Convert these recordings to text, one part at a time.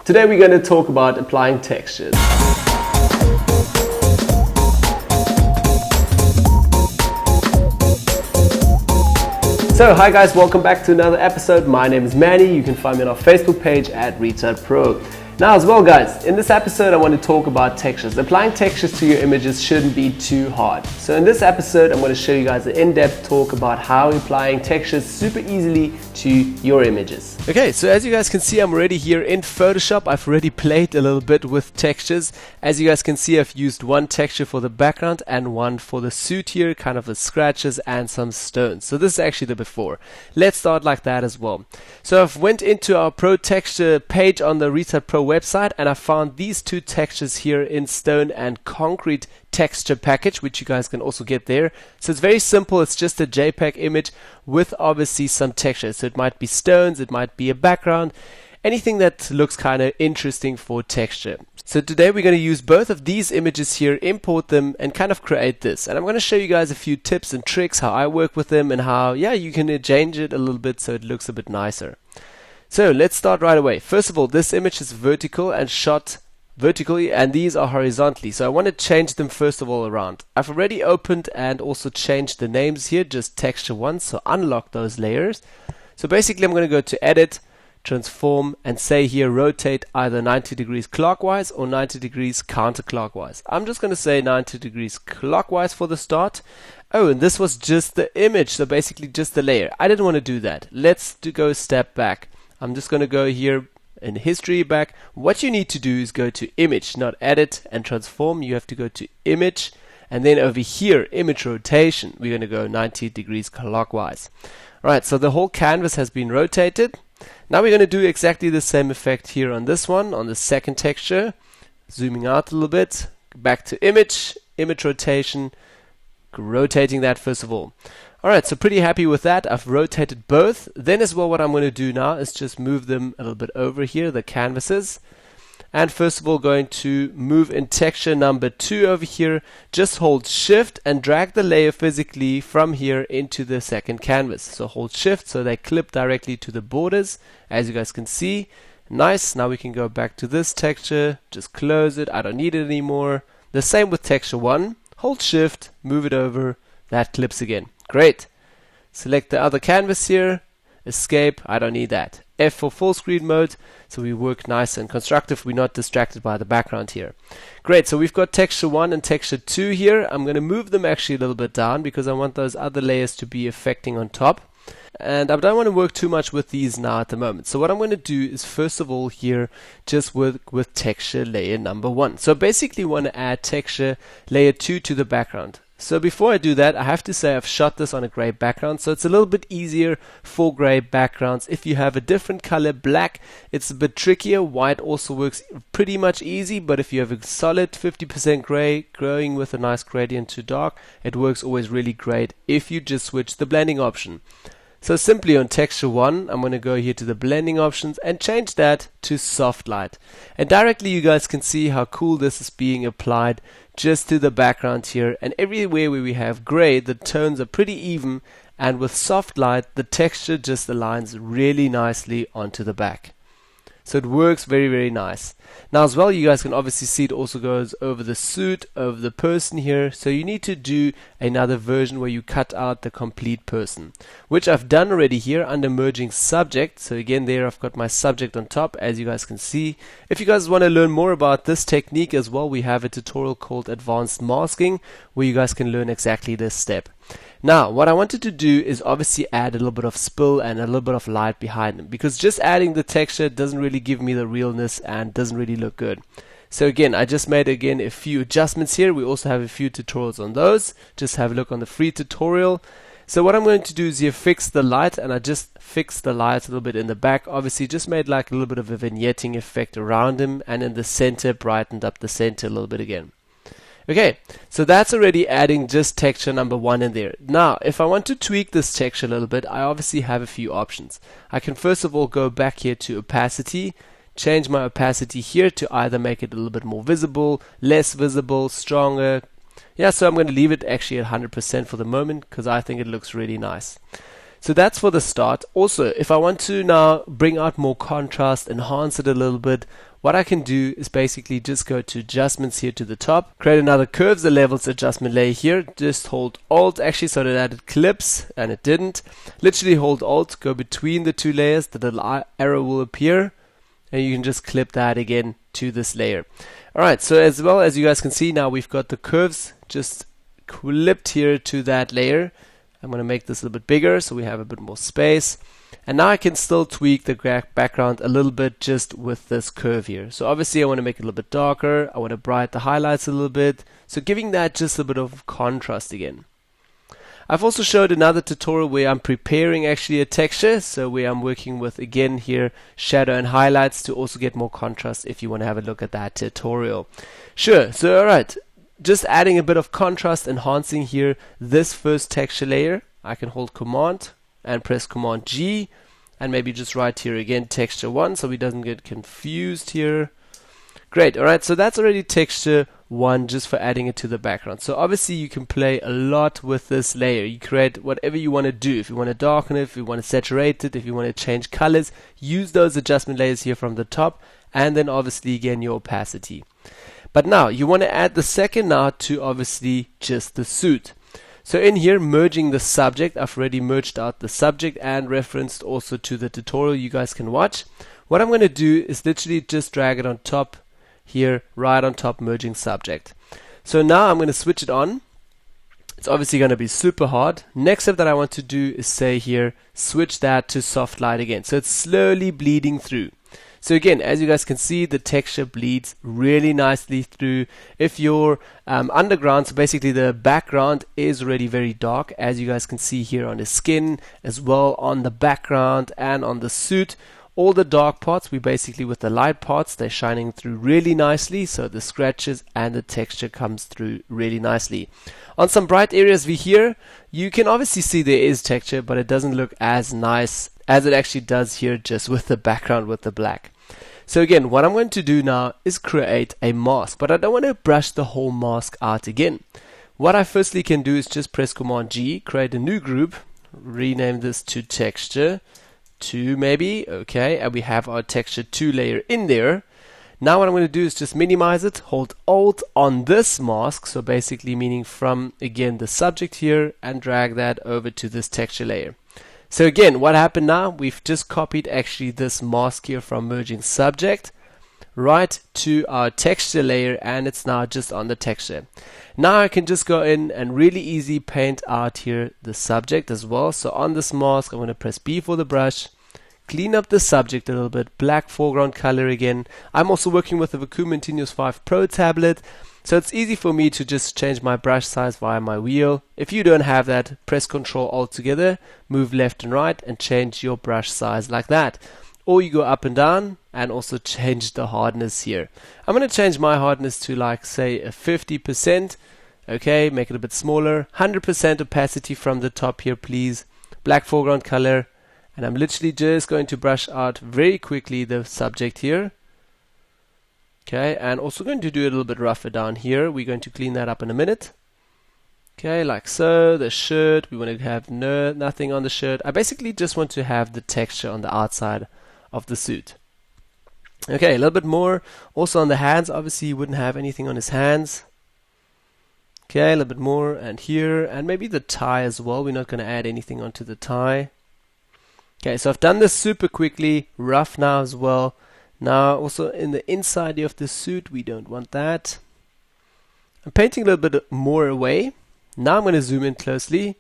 Today we're going to talk about applying textures. So hi guys, welcome back to another episode. My name is Manny. You can find me on our Facebook page at Retouch Pro. Now as well guys, in this episode I want to talk about textures. Applying textures to your images shouldn't be too hard. So in this episode I'm going to show you guys an in-depth talk about how applying textures super easily to your images. Okay, so as you guys can see, I'm already here in Photoshop. I've already played a little bit with textures. As you guys can see, I've used one texture for the background and one for the suit here, kind of the scratches and some stones. So this is actually the before. Let's start like that as well. So I've went into our Pro Texture page on the Retouch Pro website and I found these two textures here in stone and concrete texture package, which you guys can also get there. So it's very simple. It's just a JPEG image with obviously some texture. So it might be stones, it might be a background, anything that looks kind of interesting for texture. So today we're going to use both of these images here, import them and kind of create this. And I'm going to show you guys a few tips and tricks, how I work with them and how, you can change it a little bit so it looks a bit nicer. So let's start right away. First of all, this image is vertical and shot vertically and these are horizontally, so I want to change them first of all around. I've already opened and also changed the names here, just texture 1, so unlock those layers. So basically I'm going to go to edit, transform and say here rotate either 90 degrees clockwise or 90 degrees counterclockwise. I'm just going to say 90 degrees clockwise for the start. Oh, and this was just the image, so basically just the layer. I didn't want to do that. Let's go a step back. I'm just going to go here in history back. What you need to do is go to image, not edit and transform. You have to go to image and then over here image rotation we're going to go 90 degrees clockwise. Alright, so the whole canvas has been rotated. Now we're going to do exactly the same effect here on this one, on the second texture. Zooming out a little bit, back to image rotation, rotating that first of all. Alright, so pretty happy with that. I've rotated both. Then as well what I'm going to do now is just move them a little bit over here, the canvases. And first of all going to move in texture number 2 over here. Just hold shift and drag the layer physically from here into the second canvas. So hold shift so they clip directly to the borders, as you guys can see. Nice. Now we can go back to this texture, just close it, I don't need it anymore. The same with texture 1. Hold shift, move it over, that clips again. Great. Select the other canvas here, escape, I don't need that. F for full screen mode, so we work nice and constructive, we're not distracted by the background here. Great, so we've got texture 1 and texture 2 here. I'm going to move them actually a little bit down because I want those other layers to be affecting on top. And I don't want to work too much with these now at the moment. So what I'm going to do is first of all here just work with texture layer number 1. So basically want to add texture layer 2 to the background. So before I do that, I have to say I've shot this on a gray background, so it's a little bit easier for gray backgrounds. If you have a different color, black, it's a bit trickier. White also works pretty much easy, but if you have a solid 50% gray growing with a nice gradient to dark, it works always really great if you just switch the blending option. So simply on texture 1, I'm going to go here to the blending options and change that to soft light. And directly you guys can see how cool this is being applied just to the background here. And everywhere where we have gray, the tones are pretty even. And with soft light, the texture just aligns really nicely onto the back. So it works very, very nice. Now as well, you guys can obviously see it also goes over the suit, over the person here. So you need to do another version where you cut out the complete person, which I've done already here under merging subject. So again, there I've got my subject on top, as you guys can see. If you guys want to learn more about this technique as well, we have a tutorial called Advanced Masking where you guys can learn exactly this step. Now, what I wanted to do is obviously add a little bit of spill and a little bit of light behind them, because just adding the texture doesn't really give me the realness and doesn't really look good. So again, I just made a few adjustments here. We also have a few tutorials on those. Just have a look on the free tutorial. So what I'm going to do is here fix the light, and I just fixed the light a little bit in the back. Obviously just made like a little bit of a vignetting effect around him, and in the center brightened up the center a little bit again. Okay, so that's already adding just texture number 1 in there. Now, if I want to tweak this texture a little bit, I obviously have a few options. I can first of all go back here to opacity, change my opacity here to either make it a little bit more visible, less visible, stronger. Yeah, so I'm going to leave it actually at 100% for the moment because I think it looks really nice. So that's for the start. Also, if I want to now bring out more contrast, enhance it a little bit, what I can do is basically just go to adjustments here to the top, create another curves and levels adjustment layer here, just hold Alt actually so that it clips, and it didn't. Literally hold Alt, go between the two layers, the little arrow will appear, and you can just clip that again to this layer. Alright, so as well as you guys can see now, we've got the curves just clipped here to that layer. I'm going to make this a little bit bigger so we have a bit more space. And now I can still tweak the background a little bit just with this curve here. So obviously I want to make it a little bit darker. I want to brighten the highlights a little bit. So giving that just a bit of contrast again. I've also showed another tutorial where I'm preparing actually a texture. So where I'm working with, again here, shadow and highlights to also get more contrast if you want to have a look at that tutorial. Sure, so alright. Just adding a bit of contrast, enhancing here this first texture layer. I can hold Command and press Command G and maybe just write here again texture 1 so we doesn't get confused here. Great, alright, so that's already texture 1 just for adding it to the background. So obviously you can play a lot with this layer. You create whatever you want to do. If you want to darken it, if you want to saturate it, if you want to change colors, use those adjustment layers here from the top, and then obviously again your opacity. But now you want to add the second now to obviously just the suit. So in here, merging the subject, I've already merged out the subject and referenced also to the tutorial you guys can watch. What I'm going to do is literally just drag it on top here, right on top, merging subject. So now I'm going to switch it on. It's obviously going to be super hard. Next step that I want to do is say here, switch that to soft light again. So it's slowly bleeding through. So again, as you guys can see, the texture bleeds really nicely through. If your underground, so basically the background is already very dark, as you guys can see here on the skin, as well on the background and on the suit. All the dark parts, we basically with the light parts, they're shining through really nicely, so the scratches and the texture comes through really nicely. On some bright areas here, you can obviously see there is texture, but it doesn't look as nice as it actually does here just with the background with the black. So again, what I'm going to do now is create a mask, but I don't want to brush the whole mask out again. What I firstly can do is just press Command G, create a new group, rename this to texture 2 maybe, okay, and we have our texture 2 layer in there. Now what I'm going to do is just minimize it, hold Alt on this mask, so basically meaning from again the subject here, and drag that over to this texture layer. So again, what happened now, we've just copied actually this mask here from merging subject right to our texture layer, and it's now just on the texture. Now I can just go in and really easy paint out here the subject as well. So on this mask, I'm going to press B for the brush, clean up the subject a little bit, black foreground color again. I'm also working with the Vekuma Intuos 5 Pro tablet. So it's easy for me to just change my brush size via my wheel. If you don't have that, press Ctrl Alt together, move left and right, and change your brush size like that. Or you go up and down and also change the hardness here. I'm going to change my hardness to like say a 50%. Okay, make it a bit smaller. 100% opacity from the top here, please. Black foreground color. And I'm literally just going to brush out very quickly the subject here. Okay, and also going to do a little bit rougher down here. We're going to clean that up in a minute. Okay, like so. The shirt, we want to have nothing on the shirt. I basically just want to have the texture on the outside of the suit. Okay, a little bit more. Also on the hands, obviously you wouldn't have anything on his hands. Okay, a little bit more, and here, and maybe the tie as well. We're not going to add anything onto the tie. Okay, so I've done this super quickly, rough now as well. Now also in the inside of the suit, we don't want that. I'm painting a little bit more away. Now I'm going to zoom in closely.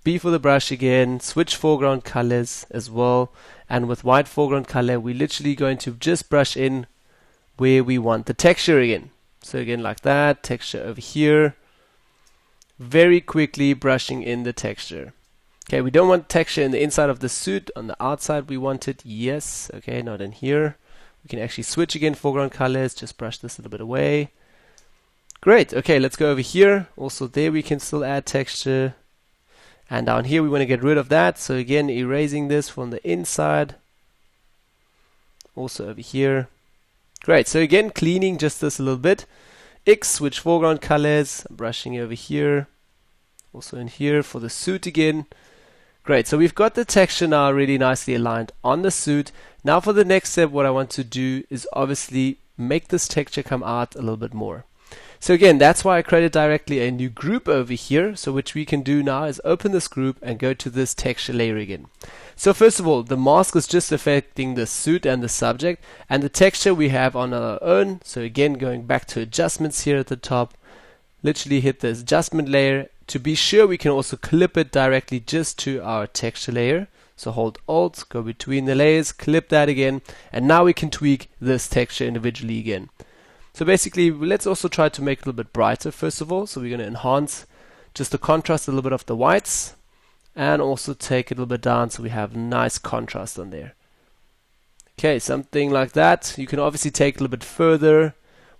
B for the brush again, switch foreground colors as well. And with white foreground color, we're literally going to just brush in where we want the texture again. So again like that, texture over here. Very quickly brushing in the texture. Okay, we don't want texture in the inside of the suit. On the outside we want it, yes. Okay, not in here. We can actually switch again, foreground colors, just brush this a little bit away. Great, okay, let's go over here. Also there we can still add texture. And down here we want to get rid of that. So again, erasing this from the inside. Also over here. Great, so again, cleaning just this a little bit. X, switch foreground colors, brushing over here. Also in here for the suit again. Great, so we've got the texture now really nicely aligned on the suit. Now for the next step, what I want to do is obviously make this texture come out a little bit more. So again, that's why I created directly a new group over here. So which we can do now is open this group and go to this texture layer again. So first of all, the mask is just affecting the suit and the subject, and the texture we have on our own. So again, going back to adjustments here at the top, literally hit this adjustment layer. To be sure, we can also clip it directly just to our texture layer. So hold Alt, go between the layers, clip that again, and now we can tweak this texture individually again. So basically, let's also try to make it a little bit brighter first of all. So we're going to enhance just the contrast, a little bit of the whites, and also take it a little bit down so we have nice contrast on there. Okay, something like that. You can obviously take it a little bit further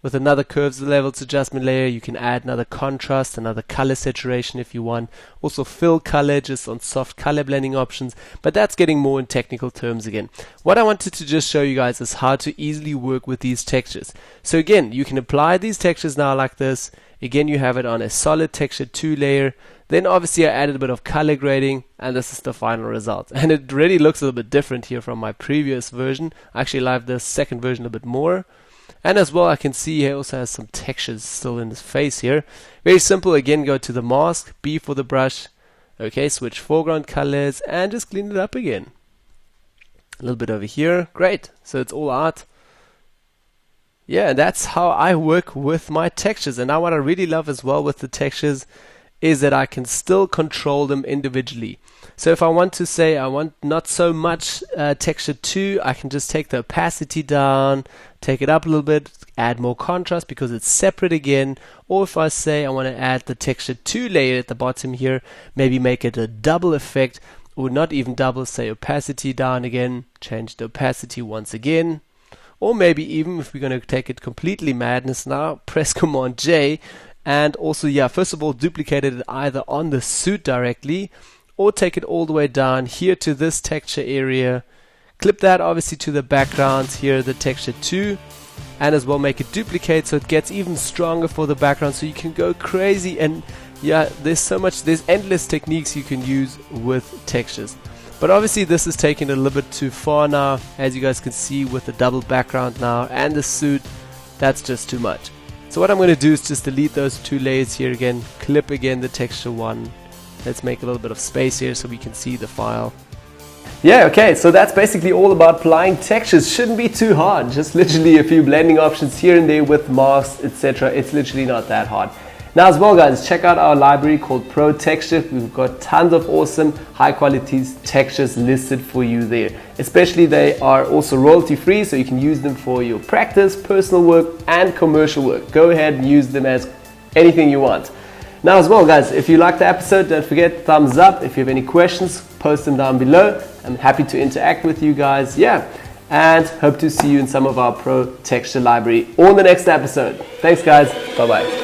with another curves levels adjustment layer. You can add another contrast, another color saturation if you want. Also fill color just on soft color blending options, but that's getting more in technical terms again. What I wanted to just show you guys is how to easily work with these textures. So again, you can apply these textures now like this. Again, you have it on a solid texture 2 layer. Then obviously I added a bit of color grading, and this is the final result. And it really looks a little bit different here from my previous version. I actually like the second version a bit more. And as well, I can see he also has some textures still in his face here. Very simple. Again, go to the mask, B for the brush. Okay, switch foreground colors and just clean it up again. A little bit over here. Great. So it's all out. Yeah, that's how I work with my textures. And now what I really love as well with the textures is that I can still control them individually. So if I want to say I want not so much texture 2, I can just take the opacity down, take it up a little bit, add more contrast because it's separate again. Or if I say I want to add the texture 2 layer at the bottom here, maybe make it a double effect, or not even double, say opacity down again, change the opacity once again. Or maybe even if we're going to take it completely madness now, press Command J. And also, yeah, first of all, duplicate it either on the suit directly or take it all the way down here to this texture area. Clip that obviously to the background here, the texture 2, and as well make it duplicate so it gets even stronger for the background so you can go crazy. And yeah, there's endless techniques you can use with textures. But obviously this is taking it a little bit too far now, as you guys can see with the double background now and the suit. That's just too much. So what I'm going to do is just delete those 2 layers here again, clip again the texture 1. Let's make a little bit of space here so we can see the file. Yeah, okay, so that's basically all about applying textures. Shouldn't be too hard, just literally a few blending options here and there with masks, etc. It's literally not that hard. Now as well guys, check out our library called Pro Texture. We've got tons of awesome high quality textures listed for you there. Especially they are also royalty free, so you can use them for your practice, personal work and commercial work. Go ahead and use them as anything you want. Now as well guys, if you liked the episode, don't forget thumbs up. If you have any questions, post them down below. I'm happy to interact with you guys. Yeah, and hope to see you in some of our Pro Texture library or in the next episode. Thanks guys, bye bye.